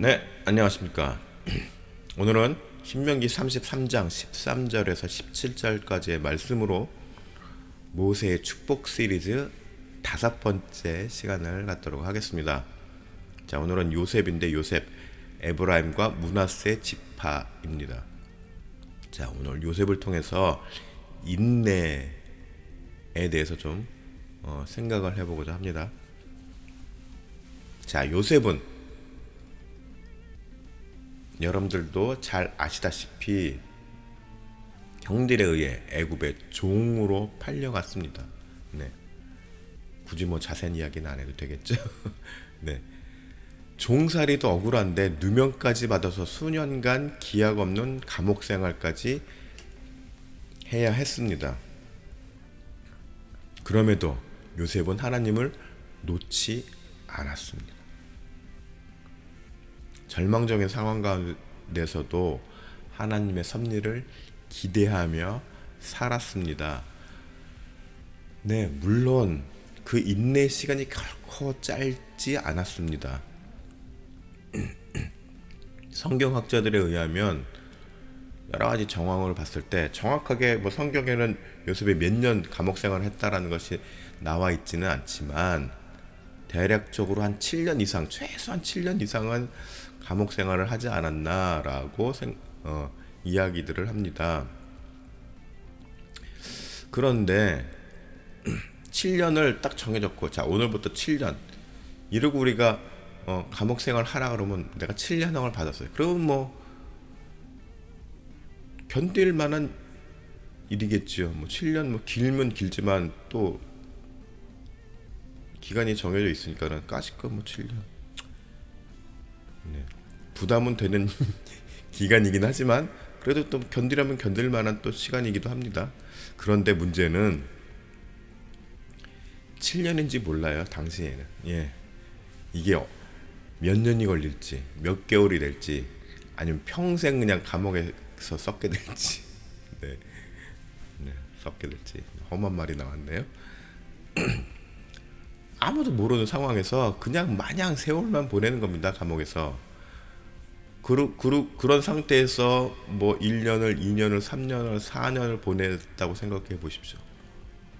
네, 안녕하십니까. 오늘은 신명기 33장 13절에서 17절까지의 말씀으로 모세의 축복 시리즈 5번째 시간을 갖도록 하겠습니다. 자, 오늘은 요셉인데 요셉, 에브라임과 므낫세 지파입니다. 자, 오늘 요셉을 통해서 인내에 대해서 좀 생각을 해보고자 합니다. 자, 요셉은 여러분들도 잘 아시다시피 형들에 의해 애굽의 종으로 팔려갔습니다. 네. 굳이 자세한 이야기는 안 해도 되겠죠. 네. 종살이도 억울한데 누명까지 받아서 수년간 기약 없는 감옥 생활까지 해야 했습니다. 그럼에도 요셉은 하나님을 놓지 않았습니다. 절망적인 상황 가운데서도 하나님의 섭리를 기대하며 살았습니다. 네, 물론 그 인내 시간이 결코 짧지 않았습니다. 성경학자들에 의하면 여러 가지 정황을 봤을 때 정확하게 성경에는 요셉이 몇 년 감옥 생활을 했다라는 것이 나와 있지는 않지만 대략적으로 한 7년 이상, 최소한 7년 이상은 감옥 생활을 하지 않았나라고 이야기들을 합니다. 그런데 7년을 딱 정해졌고, 자, 오늘부터 7년. 이러고 우리가 감옥 생활 하라 그러면 내가 7년형을 받았어요. 그러면 견딜 만한 일이겠죠. 7년 길면 길지만 또 기간이 정해져 있으니까는 까짓거 7년. 네. 부담은 되는 기간이긴 하지만 그래도 또 견디려면 견딜 만한 또 시간이기도 합니다. 그런데 문제는 7년인지 몰라요, 당시에는. 예. 이게 몇 년이 걸릴지, 몇 개월이 될지, 아니면 평생 그냥 감옥에서 썩게 될지. 네. 네, 썩게 될지. 험한 말이 나왔네요. 아무도 모르는 상황에서 그냥 마냥 세월만 보내는 겁니다, 감옥에서. 그런 상태에서 1년을, 2년을, 3년을, 4년을 보냈다고 생각해 보십시오.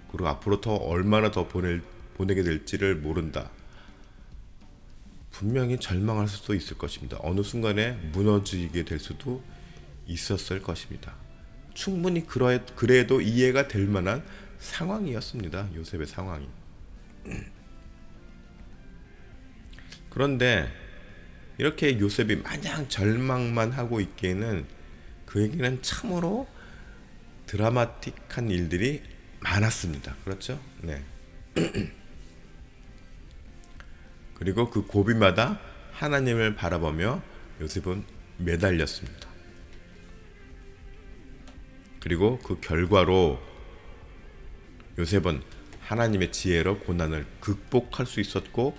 그리고 앞으로 더 얼마나 더 보내게 될지를 모른다. 분명히 절망할 수도 있을 것입니다. 어느 순간에 무너지게 될 수도 있었을 것입니다. 충분히 그래도 이해가 될 만한 상황이었습니다, 요셉의 상황이. 그런데 이렇게 요셉이 마냥 절망만 하고 있기에는 그에게는 참으로 드라마틱한 일들이 많았습니다. 그렇죠? 네. 그리고 그 고비마다 하나님을 바라보며 요셉은 매달렸습니다. 그리고 그 결과로 요셉은 하나님의 지혜로 고난을 극복할 수 있었고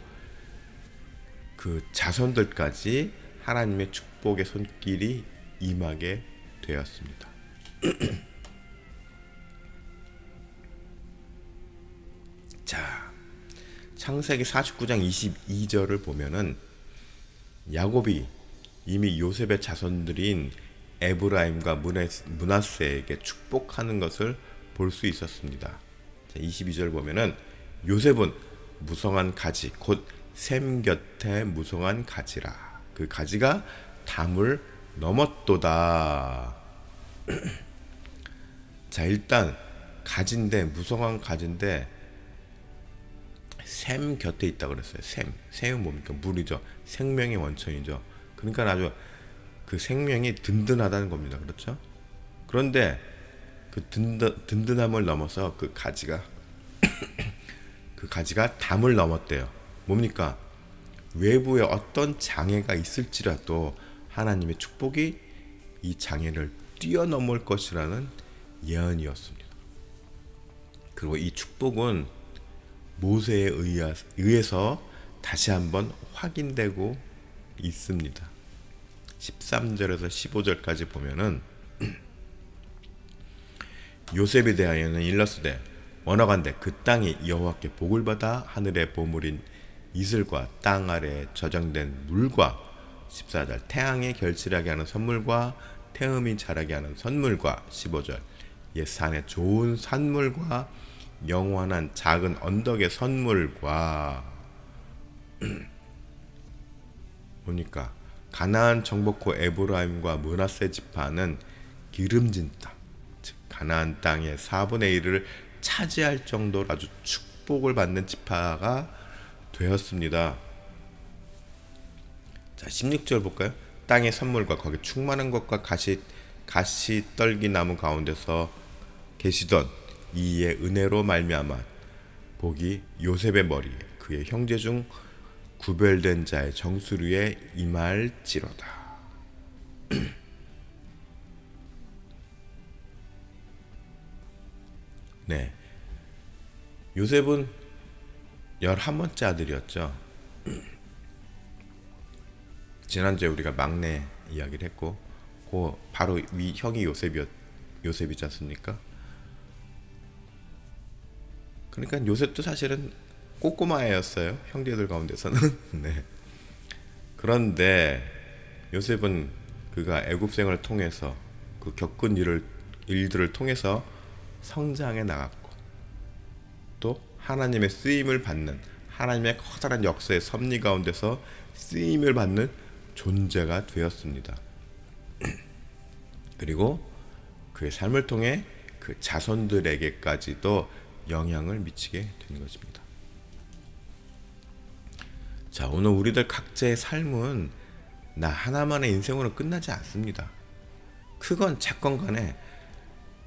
그 자손들까지 하나님의 축복의 손길이 임하게 되었습니다. 자, 창세기 49장 22절을 보면은 야곱이 이미 요셉의 자손들인 에브라임과 므낫세에게 축복하는 것을 볼 수 있었습니다. 자, 22절 보면은 요셉은 무성한 가지 곧 샘 곁에 무성한 가지라. 그 가지가 담을 넘었도다. 자, 일단 가지인데, 무성한 가지인데 샘 곁에 있다 그랬어요. 샘은 뭡니까? 물이죠. 생명의 원천이죠. 그러니까 아주 그 생명이 든든하다는 겁니다. 그렇죠? 그런데 그 든든함을 넘어서 그 가지가 담을 넘었대요. 뭡니까? 외부에 어떤 장애가 있을지라도 하나님의 축복이 이 장애를 뛰어넘을 것이라는 예언이었습니다. 그리고 이 축복은 모세에 의해서 다시 한번 확인되고 있습니다. 13절에서 15절까지 보면은 요셉에 대하여는 일렀으되 원하건대 그 땅이 여호와께 복을 받아 하늘의 보물인 이슬과 땅 아래에 저장된 물과 14절 태양이 결실하게 하는 선물과 태음이 자라게 하는 선물과 15절 옛 산의 좋은 산물과 영원한 작은 언덕의 선물과 보니까 가나안 정복후 에브라임과 므낫세 지파는 기름진 땅, 즉 가나안 땅의 4분의 1을 차지할 정도로 아주 축복을 받는 지파가 되었습니다. 자, 16절 볼까요? 땅의 선물과 거기 충만한 것과 가시 떨기 나무 가운데서 계시던 이의 은혜로 말미암아 복이 요셉의 머리에 그의 형제 중 구별된 자의 정수리에 임할지로다. 네, 요셉은 11번째 아들이었죠. 지난주에 우리가 막내 이야기를 했고 그 바로 위 형이 요셉이지 않습니까? 그러니까 요셉도 사실은 꼬꼬마애였어요. 형제들 가운데서는. 네. 그런데 요셉은 그가 애굽생을 통해서 그 겪은 일들을 통해서 성장해 나갔고 또 하나님의 쓰임을 받는 하나님의 커다란 역사의 섭리 가운데서 쓰임을 받는 존재가 되었습니다. 그리고 그의 삶을 통해 그 자손들에게까지도 영향을 미치게 된 것입니다. 자, 오늘 우리들 각자의 삶은 나 하나만의 인생으로 끝나지 않습니다. 크건 작건 간에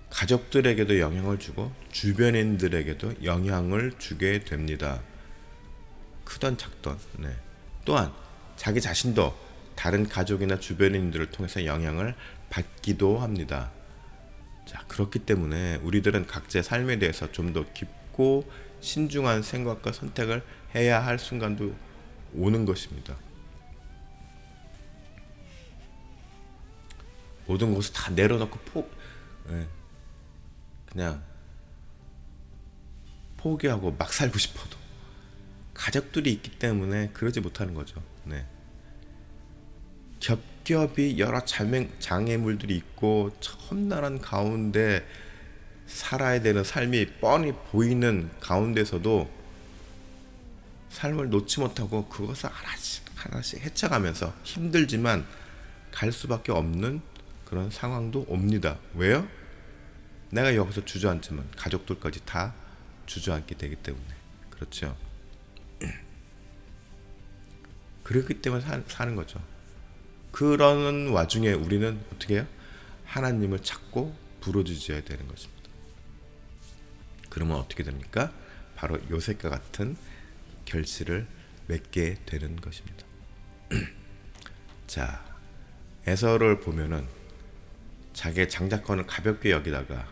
가족들에게도 영향을 주고 주변인들에게도 영향을 주게 됩니다. 크던 작던. 네. 또한 자기 자신도 다른 가족이나 주변인들을 통해서 영향을 받기도 합니다. 자, 그렇기 때문에 우리들은 각자의 삶에 대해서 좀 더 깊고 신중한 생각과 선택을 해야 할 순간도 오는 것입니다. 모든 것을 다 내려놓고 그냥 포기하고 막 살고 싶어도 가족들이 있기 때문에 그러지 못하는 거죠. 네. 겹겹이 여러 장애물들이 있고 험난한 가운데 살아야 되는 삶이 뻔히 보이는 가운데서도 삶을 놓지 못하고 그것을 하나씩 헤쳐가면서 힘들지만 갈 수밖에 없는 그런 상황도 옵니다. 왜요? 내가 여기서 주저앉으면 가족들까지 다 주저앉게 되기 때문에. 그렇죠. 그렇기 때문에 사는 거죠. 그런 와중에 우리는 어떻게 해요? 하나님을 찾고 부르짖어야 되는 것입니다. 그러면 어떻게 됩니까? 바로 요셉과 같은 결실을 맺게 되는 것입니다. 자, 에서를 보면은 자기의 장자권을 가볍게 여기다가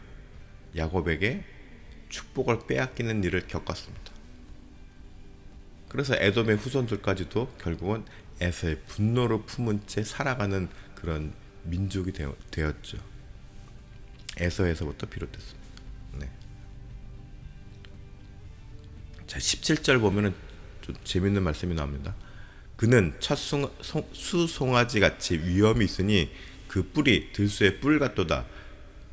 야곱에게 축복을 빼앗기는 일을 겪었습니다. 그래서 에돔의 후손들까지도 결국은 에서의 분노를 품은 채 살아가는 그런 민족이 되었죠. 에서에서부터 비롯됐습니다. 네. 자, 17절 보면은 좀 재밌는 말씀이 나옵니다. 그는 첫 수송아지 같이 위엄이 있으니 그 뿔이 들소의 뿔 같도다.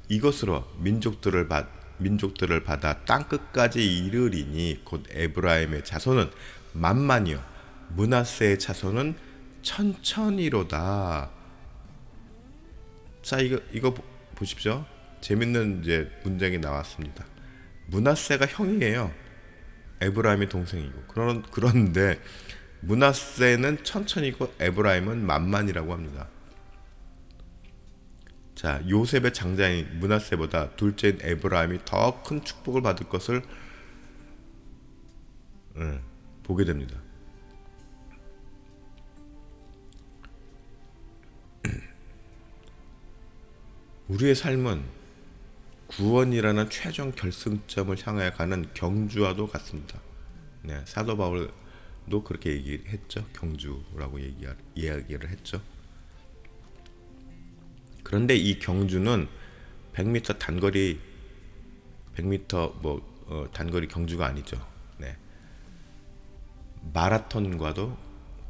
이것으로 민족들을 받아 땅 끝까지 이르리니 곧 에브라임의 자손은 만만이요 므낫세의 자손은 천천히로다. 자, 이거 보십시오. 재밌는 이제 문장이 나왔습니다. 므낫세가 형이에요. 에브라임의 동생이고. 그런데 므낫세는 천천히고 에브라임은 만만이라고 합니다. 자, 요셉의 장자인 므낫세보다 둘째인 에브라임이 더 큰 축복을 받을 것을 보게 됩니다. 우리의 삶은 구원이라는 최종 결승점을 향해 가는 경주와도 같습니다. 네, 사도 바울도 그렇게 얘기했죠. 경주라고 이야기를 했죠. 그런데 이 경주는 100m 단거리 단거리 경주가 아니죠. 네. 마라톤과도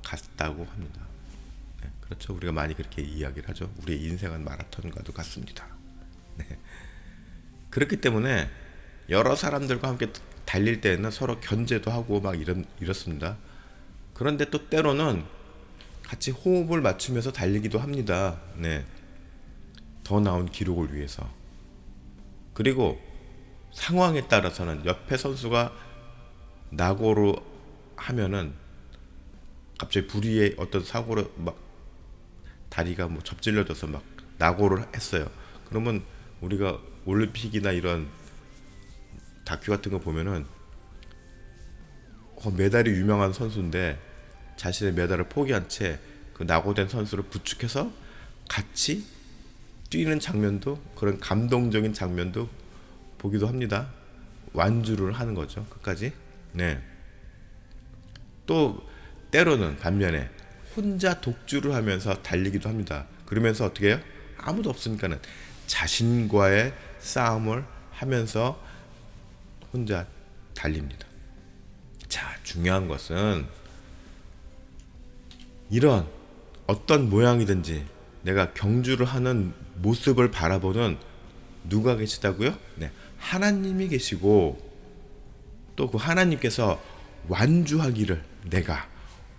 같다고 합니다. 네. 그렇죠. 우리가 많이 그렇게 이야기를 하죠. 우리의 인생은 마라톤과도 같습니다. 네. 그렇기 때문에 여러 사람들과 함께 달릴 때는 서로 견제도 하고 막 이렇습니다. 그런데 또 때로는 같이 호흡을 맞추면서 달리기도 합니다. 네. 더 나은 기록을 위해서. 그리고 상황에 따라서는 옆에 선수가 낙오로 하면은 갑자기 불의의 어떤 사고로 막 다리가 뭐 접질려져서 막 낙오를 했어요. 그러면 우리가 올림픽이나 이런 다큐 같은 거 보면은 메달이 유명한 선수인데 자신의 메달을 포기한 채 그 낙오된 선수를 부축해서 같이 뛰는 장면도, 그런 감동적인 장면도 보기도 합니다. 완주를 하는 거죠. 끝까지. 네. 또 때로는 반면에 혼자 독주를 하면서 달리기도 합니다. 그러면서 어떻게 해요? 아무도 없으니까는 자신과의 싸움을 하면서 혼자 달립니다. 자, 중요한 것은 이런 어떤 모양이든지 내가 경주를 하는 모습을 바라보는 누가 계시다고요? 네, 하나님이 계시고 또 그 하나님께서 내가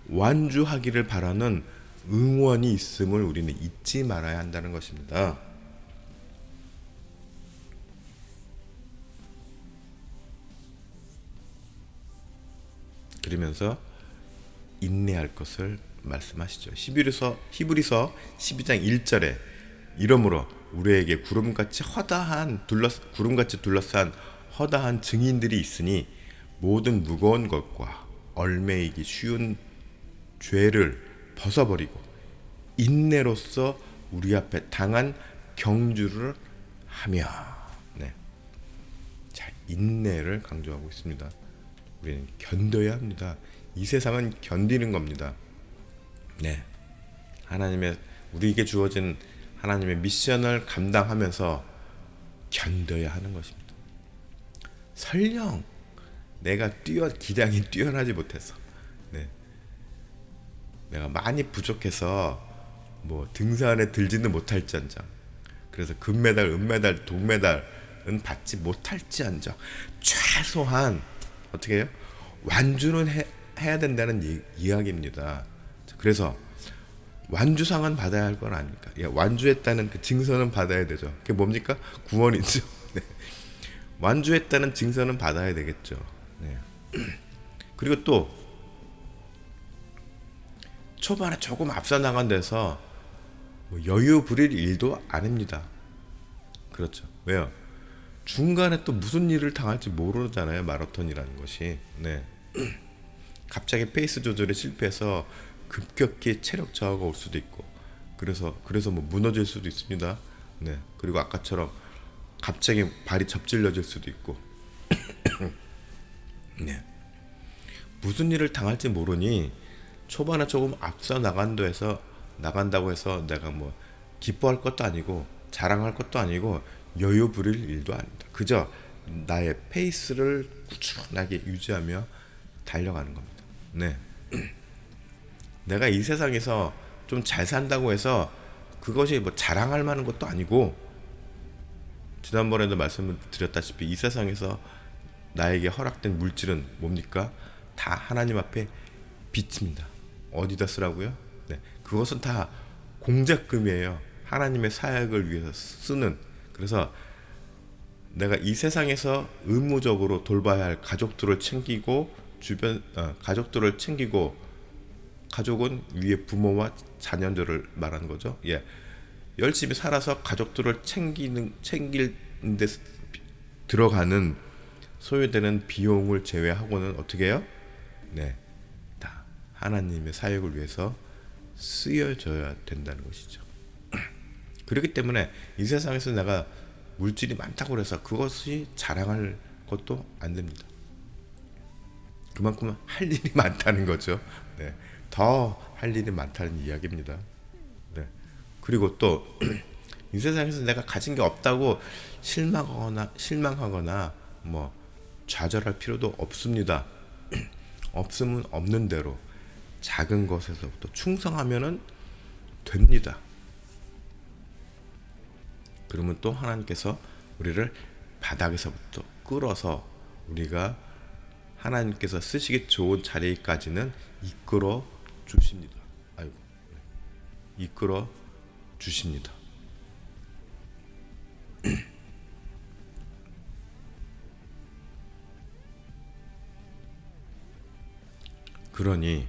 완주하기를 바라는 응원이 있음을 우리는 잊지 말아야 한다는 것입니다. 그러면서 인내할 것을 말씀하시죠. 히브리서 12장 1절에 이러므로 우리에게 구름같이 둘러싼 허다한 증인들이 있으니 모든 무거운 것과 얽매이기 쉬운 죄를 벗어버리고 인내로써 우리 앞에 당한 경주를 하며. 네. 자, 인내를 강조하고 있습니다. 우리는 견뎌야 합니다. 이 세상은 견디는 겁니다. 네. 우리에게 주어진 하나님의 미션을 감당하면서 견뎌야 하는 것입니다. 설령 내가 기량이 뛰어나지 못해서, 네, 내가 많이 부족해서 뭐 등산에 들지는 못할지언정, 그래서 금메달, 은메달, 동메달은 받지 못할지언정 최소한 어떻게 해요? 완주는 해야 된다는 이야기입니다. 그래서 완주상은 받아야 할 건 아닙니까? 완주했다는 그 증서는 받아야 되죠. 그게 뭡니까? 구원이죠. 네. 완주했다는 증서는 받아야 되겠죠. 네. 그리고 또 초반에 조금 앞서 나간 데서 뭐 여유 부릴 일도 아닙니다. 그렇죠. 왜요? 중간에 또 무슨 일을 당할지 모르잖아요. 마라톤이라는 것이. 네. 갑자기 페이스 조절에 실패해서 급격히 체력 저하가 올 수도 있고, 그래서 뭐 무너질 수도 있습니다. 네. 그리고 아까처럼 갑자기 발이 접질려질 수도 있고. 네. 무슨 일을 당할지 모르니 초반에 조금 앞서 나간다고 해서 내가 뭐 기뻐할 것도 아니고 자랑할 것도 아니고 여유 부릴 일도 아닙니다. 그저 나의 페이스를 꾸준하게 유지하며 달려가는 겁니다. 네. 내가 이 세상에서 좀 잘 산다고 해서 그것이 뭐 자랑할 만한 것도 아니고, 지난번에도 말씀을 드렸다시피 이 세상에서 나에게 허락된 물질은 뭡니까? 다 하나님 앞에 빚입니다. 어디다 쓰라고요? 네. 그것은 다 공작금이에요. 하나님의 사역을 위해서 쓰는. 그래서 내가 이 세상에서 의무적으로 돌봐야 할 가족들을 챙기고 가족들을 챙기고, 가족은 위에 부모와 자녀들을 말하는 거죠. 예. 열심히 살아서 가족들을 챙길 데 들어가는 소요되는 비용을 제외하고는 어떻게 해요? 네. 다 하나님의 사역을 위해서 쓰여져야 된다는 것이죠. 그렇기 때문에 이 세상에서 내가 물질이 많다고 해서 그것이 자랑할 것도 안 됩니다. 그만큼 할 일이 많다는 거죠. 네. 더 할 일이 많다는 이야기입니다. 네. 그리고 또 이 세상에서 내가 가진 게 없다고 실망하거나 뭐 좌절할 필요도 없습니다. 없으면 없는 대로 작은 것에서부터 충성하면은 됩니다. 그러면 또 하나님께서 우리를 바닥에서부터 끌어서 우리가 하나님께서 쓰시기 좋은 자리까지는 이끌어 주십니다. 아이고, 이끌어 주십니다. 그러니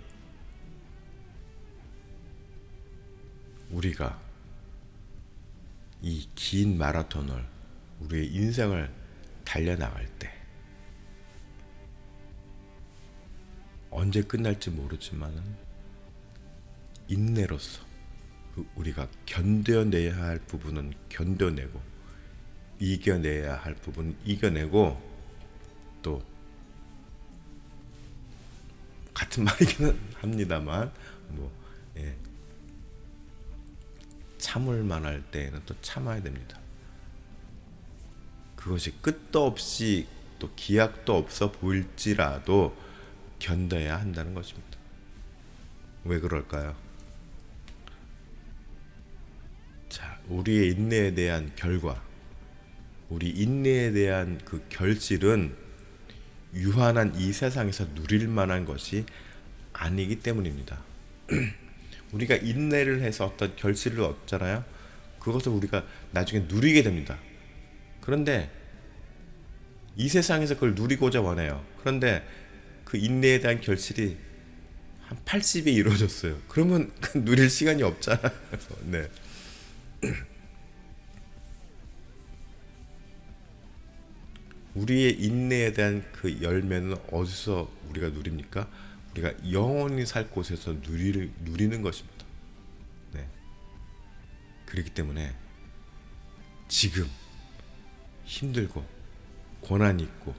우리가 이 긴 마라톤을 우리의 인생을 달려나갈 때 언제 끝날지 모르지만은 인내로서 우리가 견뎌내야 할 부분은 견뎌내고 이겨내야 할 부분은 이겨내고 또 같은 말이기는 합니다만 예, 참을 만할 때에는 또 참아야 됩니다. 그것이 끝도 없이 또 기약도 없어 보일지라도 견뎌야 한다는 것입니다. 왜 그럴까요? 자, 우리의 인내에 대한 결과, 우리 인내에 대한 그 결실은 유한한 이 세상에서 누릴 만한 것이 아니기 때문입니다. 우리가 인내를 해서 어떤 결실을 얻잖아요. 그것을 우리가 나중에 누리게 됩니다. 그런데 이 세상에서 그걸 누리고자 원해요. 그런데 그 인내에 대한 결실이 한 80에 이루어졌어요. 그러면 그 누릴 시간이 없잖아요. 네. 우리의 인내에 대한 그 열매는 어디서 우리가 누립니까? 우리가 영원히 살 곳에서 누리는 것입니다. 네. 그렇기 때문에 지금 힘들고 고난이 있고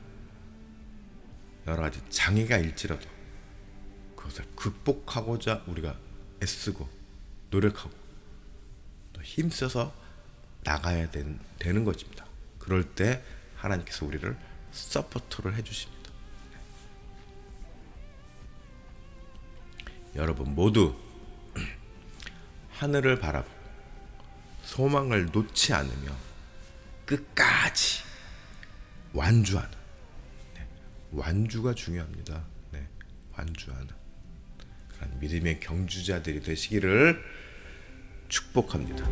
여러 가지 장애가 일지라도 그것을 극복하고자 우리가 애쓰고 노력하고 또 힘써서 나가야 되는 것입니다. 그럴 때 하나님께서 우리를 서포트를 해주십니다. 여러분 모두 하늘을 바라보고 소망을 놓지 않으며 끝까지 완주하는, 완주가 중요합니다. 완주하는 그런 믿음의 경주자들이 되시기를 축복합니다.